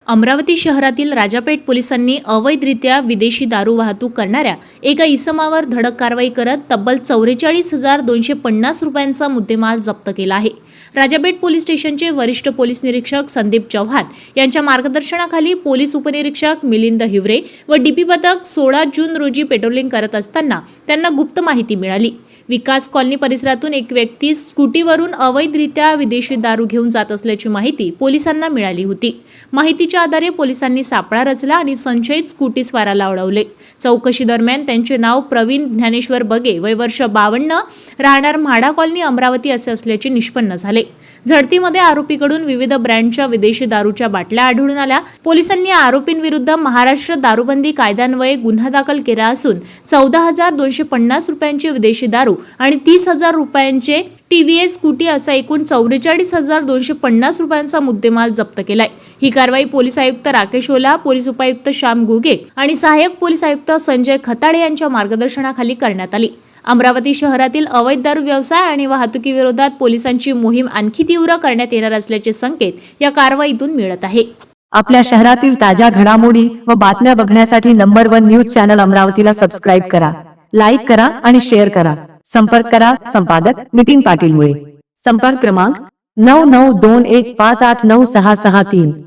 अमरावती शहरातील राजापेठ पोलिसांनी अवैधरित्या विदेशी दारू वाहतूक करणाऱ्या एका इसमावर धडक कारवाई करत तब्बल 44,250 रुपयांचा मुद्देमाल जप्त केला आहे। राजापेठ पोलीस स्टेशनचे वरिष्ठ पोलीस निरीक्षक संदीप चव्हाण यांच्या मार्गदर्शनाखाली पोलीस उपनिरीक्षक मिलिंद हिवरे व डीपी पथक 16 जून रोजी पेट्रोलिंग करत असताना त्यांना गुप्त माहिती मिळाली। विकास कॉलनी परिसरातून एक व्यक्ती स्कूटीवरून अवैधरित्या विदेशी दारू घेऊन जात असल्याची माहिती पोलिसांना मिळाली होती। माहितीच्या आधारे पोलिसांनी सापळा रचला आणि संशयित स्कूटी स्वाराला अडवले। चौकशी दरम्यान त्यांचे नाव प्रवीण ज्ञानेश्वर बगे, वय वर्ष 52, राहणार म्हाडा कॉलनी, अमरावती असे असल्याचे निष्पन्न झाले। झडतीमध्ये आरोपीकडून विविध ब्रँडच्या विदेशी दारूच्या बाटल्या आढळून आल्या। पोलिसांनी आरोपींविरुद्ध महाराष्ट्र दारूबंदी कायद्यान्वये गुन्हा दाखल केला असून 14,250 रुपयांचे विदेशी दारू आणि 30,000 रुपयांचे TVS स्कूटी असा एकूण 44,250 रुपयांचा मुद्देमाल जप्त केलाय। ही कारवाई पोलीस आयुक्त राकेश ओला, पोलीस उपायुक्त श्याम गुगे आणि सहाय्यक पोलीस आयुक्त संजय खताळे यांच्या मार्गदर्शनाखाली करण्यात आली। अमरावती शहरातील अवैध दारू व्यवसाय आणि वाहतुकीविरोधात पोलिसांची मोहीम आणखी तीव्र करण्यात येणार असल्याचे संकेत या कारवाईतून मिळत आहे। आपल्या शहरातील ताज्या घडामोडी व बातम्या बघण्यासाठी नंबर 1 न्यूज चॅनल अमरावतीला सबस्क्राइब करा, लाईक करा आणि शेअर करा। संपर्क करा संपादक नितीन पाटील मुळे। संपर्क क्रमांक 9921589663।